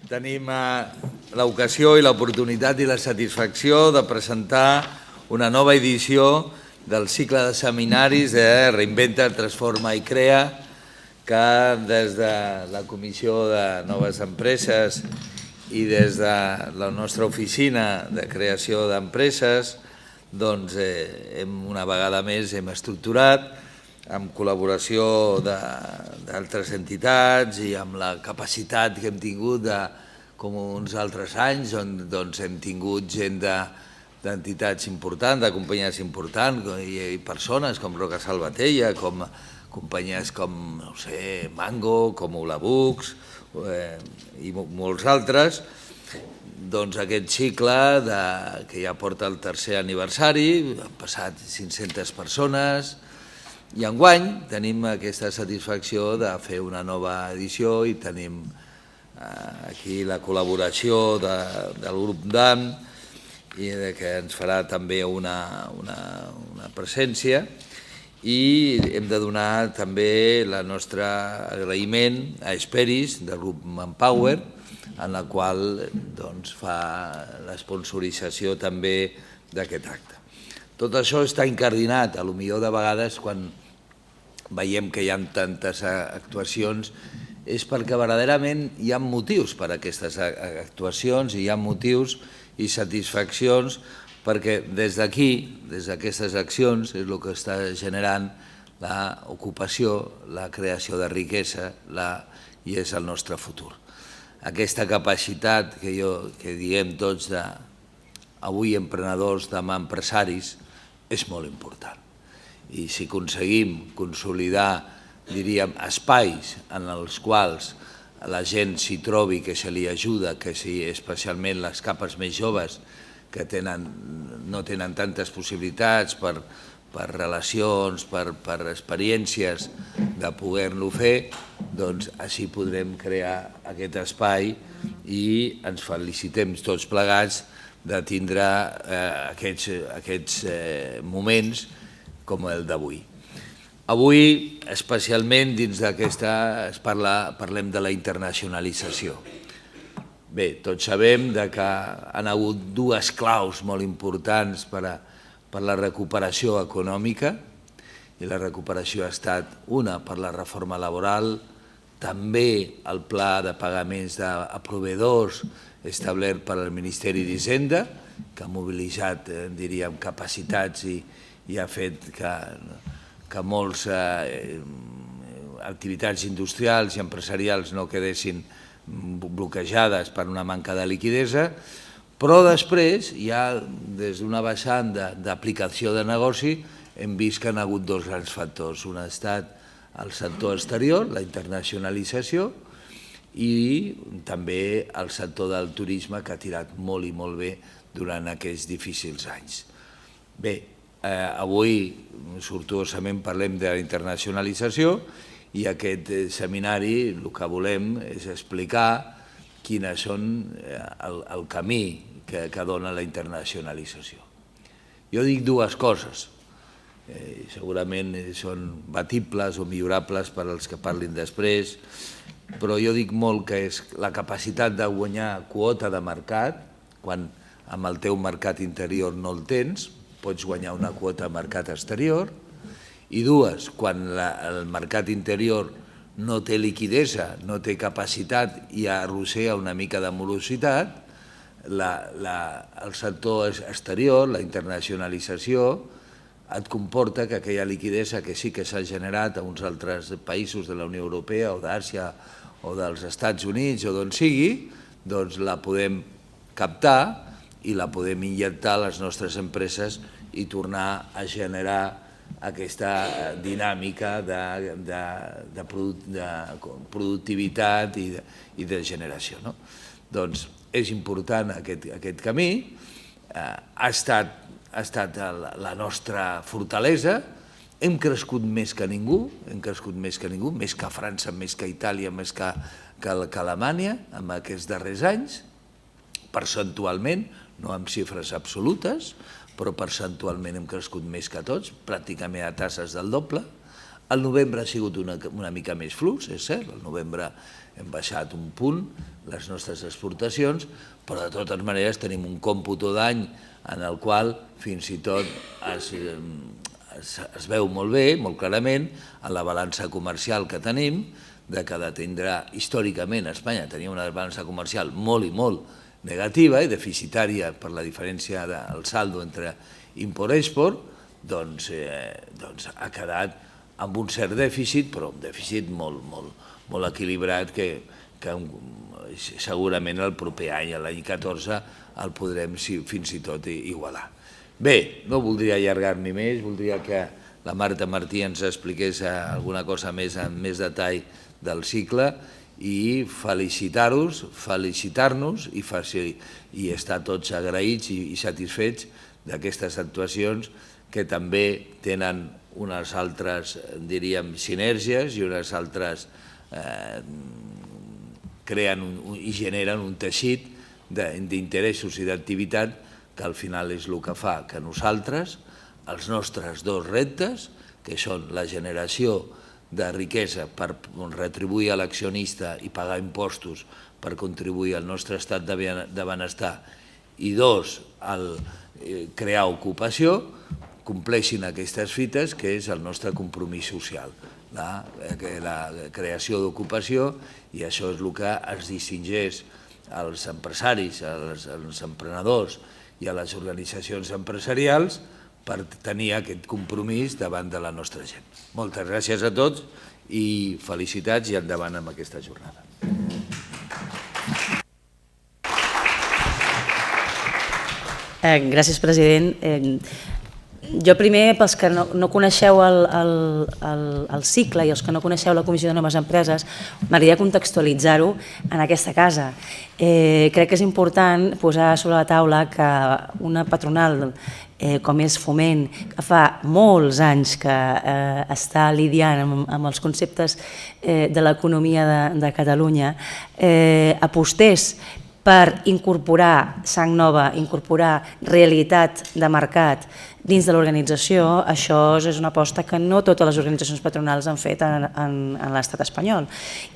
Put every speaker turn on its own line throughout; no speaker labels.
Tenim l'ocasió i l'oportunitat i la satisfacció de presentar una nova edició del cicle de seminaris de Reinventa, Transforma i Crea, que des de la Comissió de Noves Empreses i des de la nostra oficina de creació d'empreses, doncs una vegada més hem estructurat amb col·laboració d'altres entitats i amb la capacitat que hem tingut com uns altres anys, on hem tingut gent d'entitats importants, de companyies importants i persones com Roca Salvatella, com companyies com, no sé, Mango, com Ulabooks i molts altres. Doncs aquest cicle que ja porta el tercer aniversari, han passat 500 persones, i enguany tenim aquesta satisfacció de fer una nova edició i tenim aquí la col·laboració del grup DAM i que ens farà també una presència, i hem de donar també el nostre agraïment a Esperis del grup Manpower, en la qual fa l'esponsorització també d'aquest acte. Tot això està incardinat, potser de vegades quan veiem que hi ha tantes actuacions és perquè verdaderament hi ha motius per a aquestes actuacions i hi ha motius i satisfaccions perquè des d'aquí, des d'aquestes accions, és el que està generant l'ocupació, la creació de riquesa i és el nostre futur. Aquesta capacitat que diem tots avui emprenedors, demà empresaris, és molt important. I si aconseguim consolidar, diríem, espais en els quals la gent s'hi trobi, que se li ajuda, que especialment les capes més joves que no tenen tantes possibilitats per relacions, per experiències de poder-lo fer, doncs així podrem crear aquest espai i ens felicitem tots plegats de tindre aquests moments com el d'avui. Avui, especialment dins d'aquesta, parlem de la internacionalització. Bé, tots sabem que han hagut dues claus molt importants per a la recuperació econòmica, i la recuperació ha estat una per la reforma laboral, també el pla de pagaments a proveïdors establert per al Ministeri d'Hisenda, que ha mobilitzat, diríem, capacitats i ha fet que moltes activitats industrials i empresarials no quedessin bloquejades per una manca de liquiditat, però després, ja des d'una vessant d'aplicació de negoci, hem vist que han hagut dos grans factors. Un ha estat el sector exterior, la internacionalització, i també el sector del turisme, que ha tirat molt i molt bé durant aquests difícils anys. Bé, avui sortosament parlem de la internacionalització i aquest seminari el que volem és explicar quin és el camí que dona la internacionalització. Jo dic dues coses, segurament són batibles o millorables per als que parlin després, però jo dic molt que és la capacitat de guanyar quota de mercat, quan amb el teu mercat interior no el tens, pots guanyar una quota de mercat exterior, i dues, quan el mercat interior no té liquiditat, no té capacitat i arrossega una mica de morositat, el sector exterior, la internacionalització, et comporta que aquella liquiditat que sí que s'ha generat a uns altres països de la Unió Europea o d'Àsia o dels Estats Units o d'on sigui, doncs la podem captar i la podem injectar a les nostres empreses i tornar a generar aquesta dinàmica de productivitat i de generació. Doncs és important aquest camí, ha estat la nostra fortalesa, hem crescut més que ningú, més que França, més que Itàlia, més que Alemanya en aquests darrers anys, percentualment, no amb xifres absolutes, però percentualment hem crescut més que tots, pràcticament a tasses del doble, El novembre ha sigut una mica més flux, és cert, el novembre hem baixat un punt les nostres exportacions, però de totes maneres tenim un còmputo d'any en el qual fins i tot es veu molt bé, molt clarament, en la balança comercial que tenim, que tindrà històricament Espanya tenia una balança comercial molt i molt negativa i deficitària per la diferència del saldo entre import-export, doncs ha quedat amb un cert dèficit, però un dèficit molt equilibrat que segurament el proper any, l'any 14, el podrem fins i tot igualar. Bé, no voldria allargar-m'hi més, voldria que la Marta Martí ens expliqués alguna cosa més en més detall del cicle i felicitar-nos i estar tots agraïts i satisfets d'aquestes actuacions que també tenen unes altres, diríem, sinergies i unes altres creen i generen un teixit d'interessos i d'activitat que al final és el que fa que nosaltres, els nostres dos reptes, que són la generació de riquesa per retribuir a l'accionista i pagar impostos per contribuir al nostre estat de benestar i dos, crear ocupació, compleixin aquestes fites, que és el nostre compromís social, la creació d'ocupació, i això és el que ens distingeix als empresaris, als emprenedors i a les organitzacions empresarials per tenir aquest compromís davant de la nostra gent. Moltes gràcies a tots i felicitats i endavant amb aquesta jornada.
Gràcies, president. Jo primer, pels que no coneixeu el cicle i els que no coneixeu la Comissió de Noves Empreses, m'agradaria contextualitzar-ho en aquesta casa. Crec que és important posar sobre la taula que una patronal com és Foment, que fa molts anys que està lidiant amb els conceptes de l'economia de Catalunya, apostés per incorporar sang nova, incorporar realitat de mercat dins de l'organització. Això és una aposta que no totes les organitzacions patronals han fet en l'estat espanyol.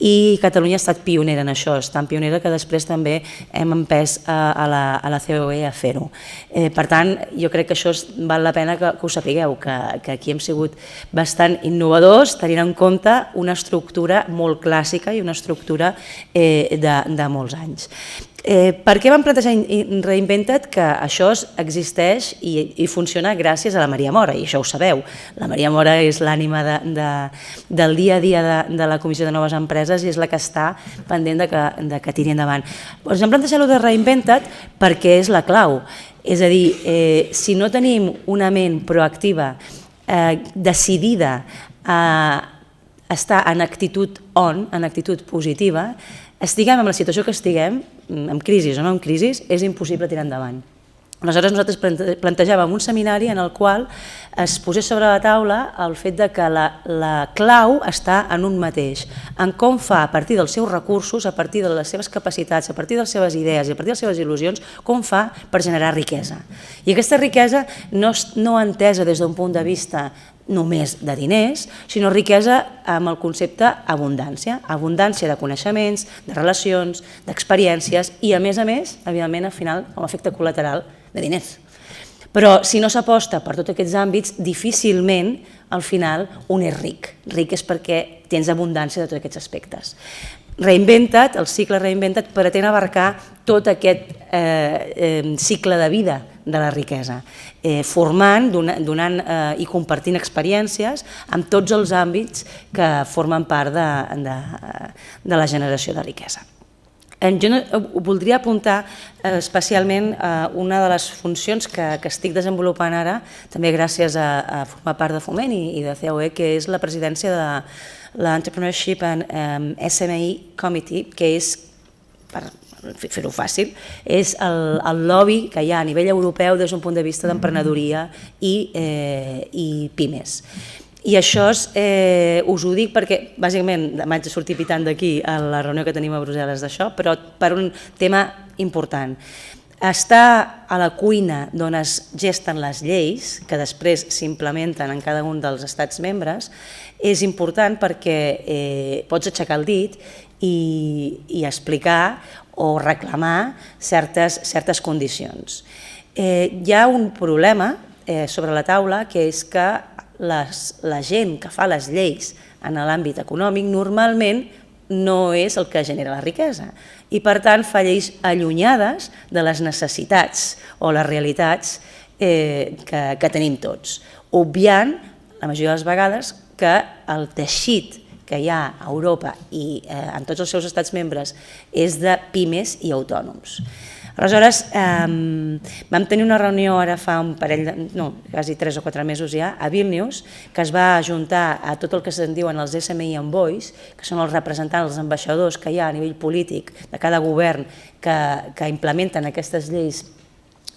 I Catalunya ha estat pionera en això, és tan pionera que després també hem empès a la COE a fer-ho. Per tant, jo crec que això val la pena que ho sapigueu, que aquí hem sigut bastant innovadors, tenint en compte una estructura molt clàssica i una estructura de molts anys. Per què vam plantejar Reinvented? Que això existeix i funciona gràcies a la Maria Mora, i això ho sabeu. La Maria Mora és l'ànima del dia a dia de la Comissió de Noves Empreses i és la que està pendent de que tiri endavant. Ens hem plantejat el de Reinvented perquè és la clau. És a dir, si no tenim una ment proactiva, decidida a estar en actitud en actitud positiva, estiguem en la situació que estiguem, en crisi o no en crisi, és impossible tirar endavant. Aleshores nosaltres plantejàvem un seminari en el qual es posés sobre la taula el fet que la clau està en un mateix, en com fa a partir dels seus recursos, a partir de les seves capacitats, a partir de les seves idees i a partir de les seves il·lusions, com fa per generar riquesa. I aquesta riquesa no entesa des d'un punt de vista només de diners, sinó riquesa amb el concepte abundància, abundància de coneixements, de relacions, d'experiències i a més, evidentment, al final, com a efecte col·lateral, de diners. Però si no s'aposta per tots aquests àmbits, difícilment, al final, un és ric. Ric és perquè tens abundància de tots aquests aspectes. Reinvented, el cicle Reinvented, pretén abarcar tot aquest cicle de vida de la riquesa, formant, donant i compartint experiències amb tots els àmbits que formen part de la generació de riquesa. Jo voldria apuntar especialment una de les funcions que estic desenvolupant ara, també gràcies a formar part de Foment i de COE, que és la presidència de l'Entrepreneurship and SME Committee, que és, per fer-ho fàcil, és el lobby que hi ha a nivell europeu des d'un punt de vista d'emprenedoria i pimes. I això us ho dic perquè, bàsicament, vaig sortir pitant d'aquí a la reunió que tenim a Brussel·les d'això, però per un tema important. Està a la cuina d'on es gesten les lleis, que després s'implementen en cada un dels estats membres, és important perquè pots aixecar el dit i explicar o reclamar certes condicions. Hi ha un problema sobre la taula, que és que la gent que fa les lleis en l'àmbit econòmic normalment no és el que genera la riquesa i per tant fa lleis allunyades de les necessitats o les realitats que tenim tots, obviant la majoria de les vegades que el teixit que hi ha a Europa i en tots els seus estats membres és de pimes i autònoms. Aleshores, vam tenir una reunió ara fa un parell, quasi 3 o 4 mesos ja, a Vilnius, que es va ajuntar a tot el que se'n diuen els SMI Envoys, que són els representants, els ambaixadors que hi ha a nivell polític de cada govern que implementen aquestes lleis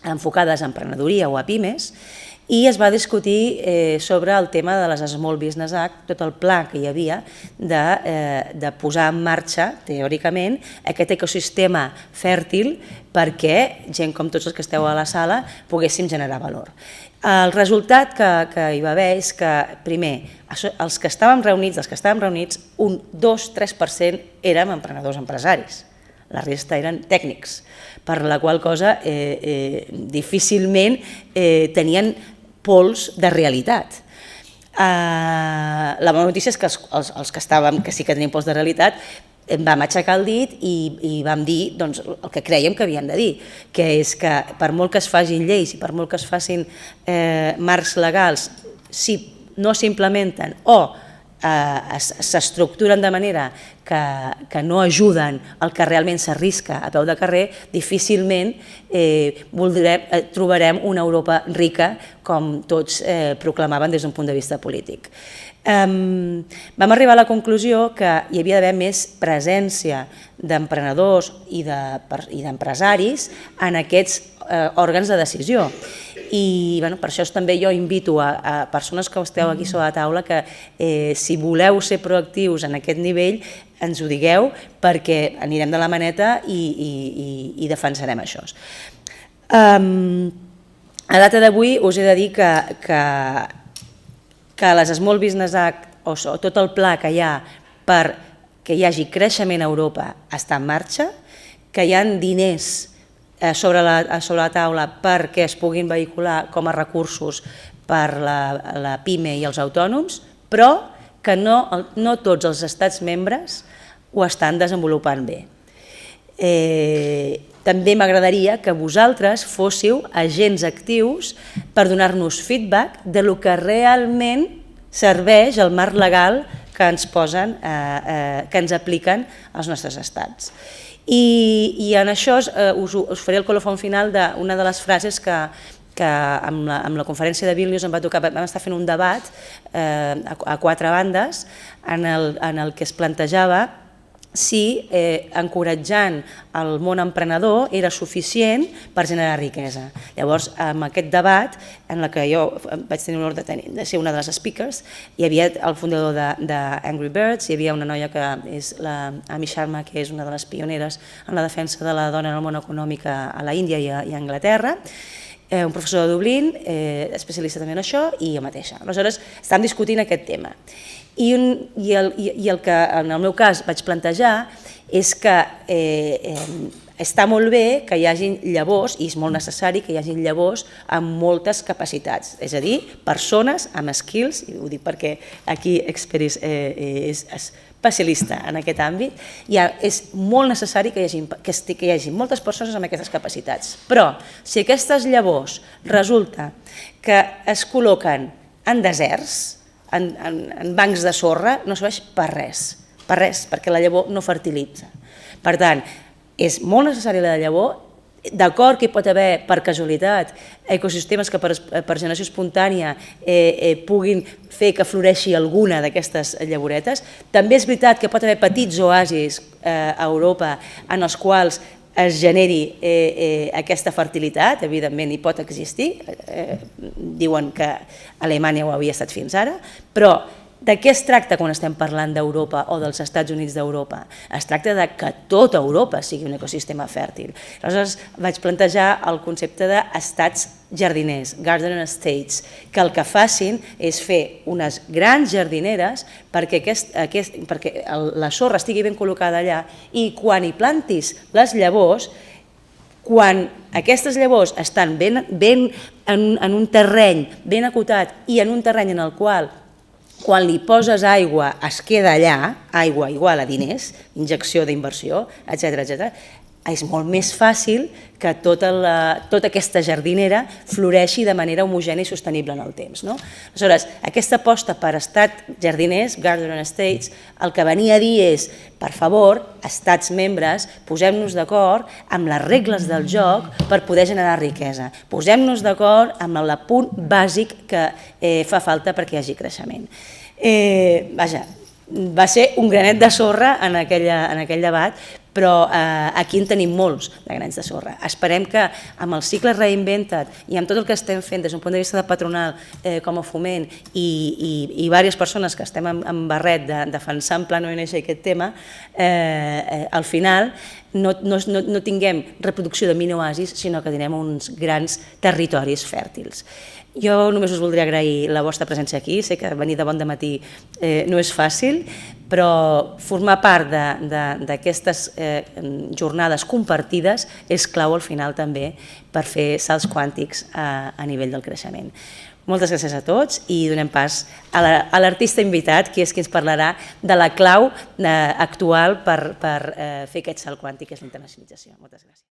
enfocades a emprenedoria o a pimes, i es va discutir sobre el tema de les Small Business Act, tot el pla que hi havia de posar en marxa, teòricament, aquest ecosistema fèrtil perquè gent com tots els que esteu a la sala poguéssim generar valor. El resultat que hi va haver és que, primer, els que estàvem reunits, un 2-3% érem emprenedors empresaris. La resta eren tècnics, per la qual cosa difícilment tenien pols de realitat. La bona notícia és que els que sí que tenim pols de realitat vam aixecar el dit i vam dir el que crèiem que havíem de dir, que és que per molt que es facin lleis i per molt que es facin marcs legals, si no s'implementen o s'estructuren de manera que no ajuden al que realment s'arrisca a peu de carrer, difícilment trobarem una Europa rica com tots proclamaven des d'un punt de vista polític. Vam arribar a la conclusió que hi havia d'haver més presència d'emprenedors i d'empresaris en aquests òrgans de decisió. I per això també jo invito a persones que esteu aquí sobre la taula que si voleu ser proactius en aquest nivell ens ho digueu perquè anirem de la maneta i defensarem això. A data d'avui us he de dir que les Small Business Act o tot el pla que hi ha perquè hi hagi creixement a Europa està en marxa, que hi ha diners sobre la taula perquè es puguin vehicular com a recursos per la PIME i els autònoms, però que no tots els estats membres ho estan desenvolupant bé. També m'agradaria que vosaltres fóssiu agents actius per donar-nos feedback de lo que realment serveix el marc legal que ens posen, que ens apliquen als nostres estats. I en això us faré el colofó final d'una de les frases que amb la conferència de Vilnius em va tocar. Vam estar fent un debat a 4 bandes en el que es plantejava si encoratjant el món emprenedor era suficient per generar riquesa. Llavors, en aquest debat, en què jo vaig tenir l'honor de ser una de les speakers, hi havia el fundador d'Angry Birds, hi havia una noia que és la Amy Sharma, que és una de les pioneres en la defensa de la dona en el món econòmic a la Índia i a Anglaterra, un professor de Dublín, especialista també en això, i jo mateixa. Aleshores, estan discutint aquest tema. I el que en el meu cas vaig plantejar és que està molt bé que hi hagi llavors, i és molt necessari que hi hagi llavors amb moltes capacitats, és a dir, persones amb skills, i ho dic perquè aquí Experis és especialista en aquest àmbit, és molt necessari que hi hagi moltes persones amb aquestes capacitats. Però si aquestes llavors resulta que es col·loquen en deserts, en bancs de sorra, no serveix per res, perquè la llavor no fertilitza. Per tant, és molt necessària la llavor, d'acord que hi pot haver, per casualitat, ecosistemes que per generació espontània puguin fer que floreixi alguna d'aquestes llavoretes. També és veritat que pot haver petits oasis a Europa en els quals es generi aquesta fertilitat, evidentment hi pot existir, diuen que Alemanya ho havia estat fins ara, però De què es tracta quan estem parlant d'Europa o dels Estats Units d'Europa? Es tracta de que tota Europa sigui un ecosistema fèrtil. Aleshores vaig plantejar el concepte d'estats jardiners, garden estates, que el que facin és fer unes grans jardineres perquè la sorra estigui ben col·locada allà i quan hi plantis les llavors, quan aquestes llavors estan ben en un terreny ben acotat i en un terreny en el qual quan li poses aigua es queda allà, aigua igual a diners, injecció d'inversió, etc., és molt més fàcil que tota aquesta jardinera floreixi de manera homogènia i sostenible en el temps. Aleshores, aquesta aposta per estat jardiners, garden estates, el que venia a dir és, per favor, estats membres, posem-nos d'acord amb les regles del joc per poder generar riquesa. Posem-nos d'acord amb el punt bàsic que fa falta perquè hi hagi creixement. Vaja, va ser un granet de sorra en aquell debat, però aquí en tenim molts de granets de sorra. Esperem que amb el cicle Reinventa't i amb tot el que estem fent des d'un punt de vista de patronal com a foment i diverses persones que estem en barret defensant Plan ONG aquest tema, al final no tinguem reproducció de mini-oasis, sinó que tindrem uns grans territoris fèrtils. Jo només us voldria agrair la vostra presència aquí, sé que venir de bon dematí no és fàcil, però formar part d'aquestes jornades compartides és clau al final també per fer salts quàntics a nivell del creixement. Moltes gràcies a tots i donem pas a l'artista invitat, que és qui ens parlarà de la clau actual per fer aquest salt quàntic, que és la internacionalització. Moltes gràcies.